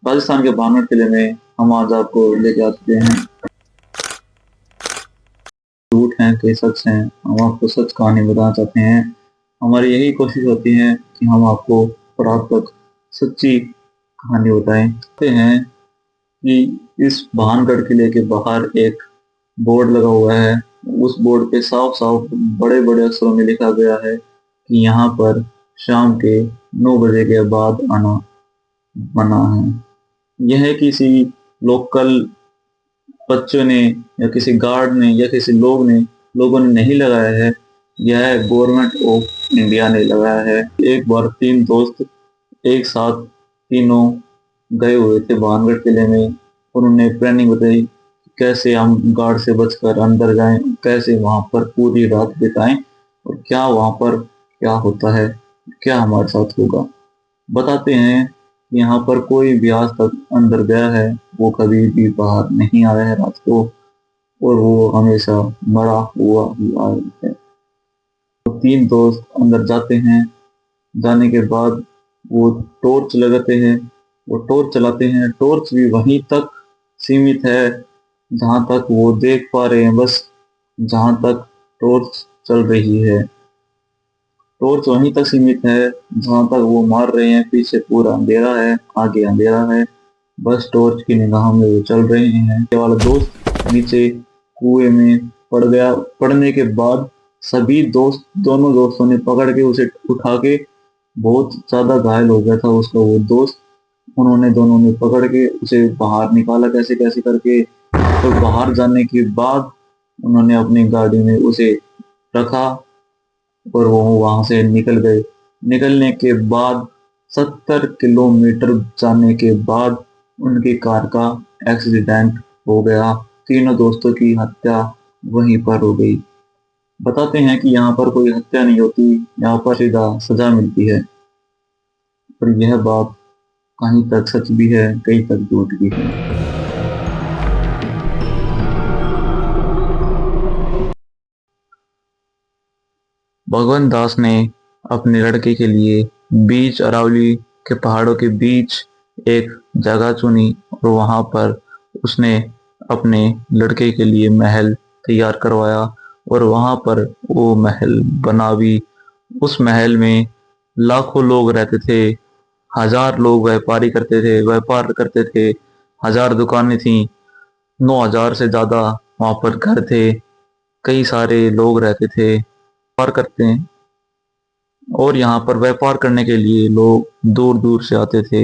राजस्थान के भानगढ़ किले में हम आज आपको लेके आ चुके हैं। झूठ हैं कि सच हैं, हम आपको सच कहानी बताना चाहते हैं। हमारी यही कोशिश होती है कि हम आपको परात्पर सच्ची कहानी बताएं। कहते हैं कि इस भानगढ़ किले के बाहर एक बोर्ड लगा हुआ है। उस बोर्ड पे साफ साफ बड़े बड़े अक्षरों में लिखा गया है कि यहाँ पर शाम के 9 बजे के बाद आना मना है। यह किसी लोकल बच्चों ने या किसी गार्ड ने या किसी लोगों ने नहीं लगाया है। यह गवर्नमेंट ऑफ इंडिया ने लगाया है। एक बार 3 दोस्त एक साथ तीनों गए हुए थे भानगढ़ किले में। उन्होंने प्लानिंग बताई कैसे हम गार्ड से बचकर अंदर जाएं, कैसे वहां पर पूरी रात बिताएं और क्या वहां पर क्या होता है, क्या हमारे साथ होगा। बताते हैं कि यहाँ पर कोई भी आज तक अंदर गया है वो कभी भी बाहर नहीं आया है रात को, और वो हमेशा मरा हुआ ही आया है। तो 3 दोस्त अंदर जाते हैं। जाने के बाद वो टॉर्च लगाते हैं, वो टॉर्च चलाते हैं। टॉर्च भी वहीं तक सीमित है जहां तक वो देख पा रहे हैं, बस जहां तक टॉर्च चल रही है। टॉर्च वहीं तक सीमित है जहां तक वो मार रहे हैं। पीछे पूरा अंधेरा है, आगे अंधेरा है, बस टॉर्च की निगाह में वो चल रहे हैं। ये वाला दोस्त नीचे कुएं में पड़ गया। पड़ने के बाद सभी दोनों दोस्तों ने पकड़ के उसे उठा के, बहुत ज्यादा घायल हो गया था उसका वो दोस्त। उन्होंने दोनों ने पकड़ के उसे बाहर निकाला कैसे कैसे करके, और बाहर जाने के बाद उन्होंने अपनी गाड़ी में उसे रखा और वो वहां से निकल गए। निकलने के बाद 70 किलोमीटर जाने के बाद उनकी कार का एक्सीडेंट हो गया। तीनों दोस्तों की हत्या वहीं पर हो गई। बताते हैं कि यहाँ पर कोई हत्या नहीं होती, यहाँ पर सीधा सजा मिलती है। पर यह बात कहीं तक सच भी है, कहीं तक झूठ भी है। भगवान दास ने अपने लड़के के लिए बीच अरावली के पहाड़ों के बीच एक जगह चुनी और वहां पर उसने अपने लड़के के लिए महल तैयार करवाया और वहां पर वो महल बना भी। उस महल में लाखों लोग रहते थे, हजार लोग व्यापार करते थे, हजार दुकानें थीं, 9,000 से ज्यादा वहां पर घर थे, कई सारे लोग रहते थे। व्यापार करते हैं और यहाँ पर व्यापार करने के लिए लोग दूर दूर से आते थे।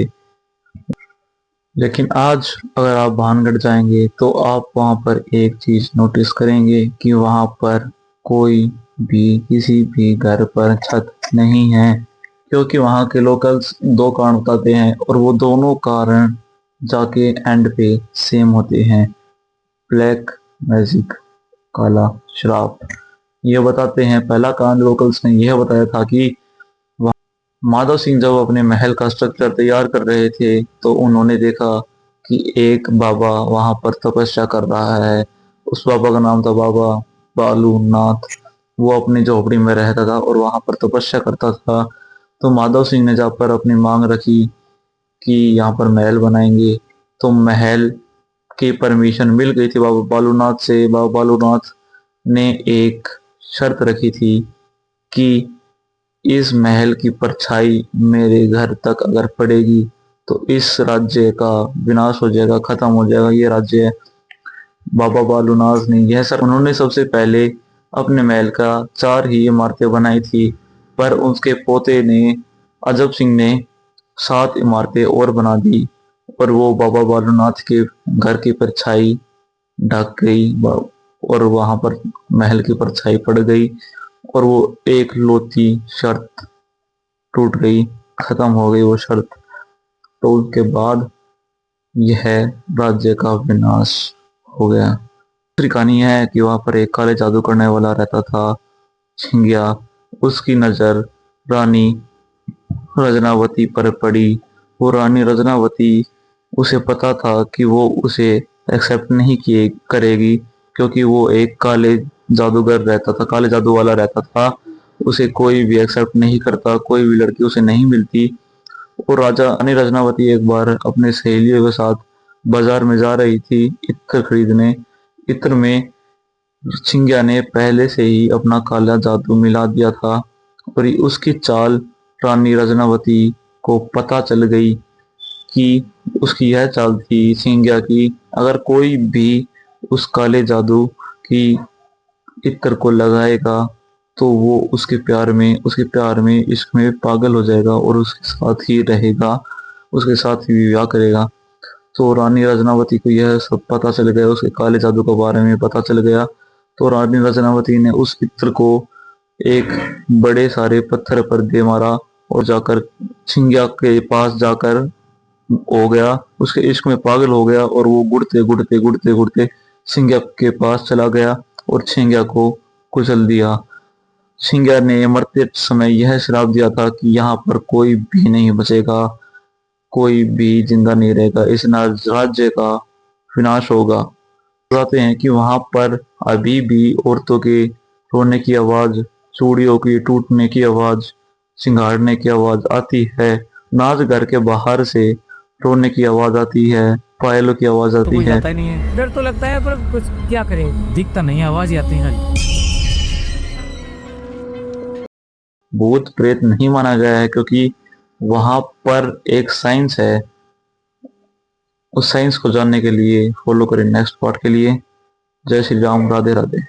लेकिन आज अगर आप भानगढ़ जाएंगे तो आप वहाँ पर एक चीज नोटिस करेंगे कि वहाँ पर कोई भी किसी भी घर पर छत नहीं है, क्योंकि वहाँ के लोकल्स 2 कारण बताते हैं और वो दोनों कारण जाके एंड पे सेम होते हैं। ब्लैक मैजिक, काला श्राप। ये बताते हैं, पहला कारण लोकल्स ने यह बताया था कि माधव सिंह जब अपने महल का स्ट्रक्चर तैयार कर रहे थे तो उन्होंने देखा कि एक बाबा वहां पर तपस्या कर रहा है। उस बाबा का नाम था बाबा बालूनाथ। वो अपनी झोपड़ी में रहता था और वहां पर तपस्या करता था। तो माधव सिंह ने जब पर अपनी मांग रखी कि यहाँ पर महल बनाएंगे, तो महल की परमिशन मिल गई थी बाबा बालूनाथ से। बाबा बालूनाथ ने एक शर्त रखी थी कि इस महल की परछाई मेरे घर तक अगर पड़ेगी तो इस राज्य का विनाश हो जाएगा, खत्म हो जाएगा ये राज्य। बाबा बालूनाथ ने यह सब, उन्होंने सबसे पहले अपने महल का 4 ही इमारतें बनाई थी, पर उसके पोते ने अजब सिंह ने 7 इमारतें और बना दी और वो बाबा बालूनाथ के घर की परछाई ढक गई और वहां पर महल की परछाई पड़ गई और वो एक लौती शर्त टूट गई, खत्म हो गई वो शर्त। तो उसके बाद यह राज्य का विनाश हो गया। दूसरी कहानी है कि वहां पर एक काले जादू करने वाला रहता था, छिंगिया। उसकी नजर रानी रजनावती पर पड़ी। वो रानी रजनावती, उसे पता था कि वो उसे एक्सेप्ट नहीं किए करेगी, क्योंकि वो एक काले जादूगर रहता था, काले जादू वाला रहता था। उसे कोई भी एक्सेप्ट नहीं करता, कोई भी लड़की उसे नहीं मिलती। और राजा रानी रत्नावती एक बार अपने सहेलियों के साथ बाजार में जा रही थी इत्र खरीदने। इत्र में छिंगिया ने पहले से ही अपना काला जादू मिला दिया था और उसकी चाल रानी रत्नावती को पता चल गई कि उसकी यह चाल थी छिंगिया की, अगर कोई भी उस काले जादू की इत्र को लगाएगा तो वो उसके प्यार में इश्क में पागल हो जाएगा और उसके साथ ही रहेगा, उसके साथ ही विवाह करेगा। तो रानी रत्नावती को यह सब पता चल गया, उसके काले जादू के बारे में पता चल गया। तो रानी रत्नावती ने उस इत्र को एक बड़े सारे पत्थर पर दे मारा और जाकर छिंगिया के पास जाकर हो गया, उसके इश्क में पागल हो गया और वो गुड़ते गुड़ते छिंगिया के पास चला गया और छिंगिया को कुचल दिया। छिंगिया ने मरते समय यह श्राप दिया था कि यहाँ पर कोई भी नहीं बचेगा, कोई भी जिंदा नहीं रहेगा, इस राज्य का विनाश होगा। बताते हैं कि वहां पर अभी भी औरतों के रोने की आवाज, चूड़ियों की टूटने की आवाज, सिंगारने की आवाज आती है, नाच घर के बाहर से रोने की आवाज आती है, पायलों की आवाज तो आती कोई है। जाता ही नहीं है, डर तो लगता है पर कुछ क्या करें, दिखता नहीं, आवाज ही आती है खाली। भूत प्रेत नहीं माना गया है क्योंकि वहां पर एक साइंस है। उस साइंस को जानने के लिए फॉलो करें नेक्स्ट पार्ट के लिए। जय श्री राम, राधे राधे।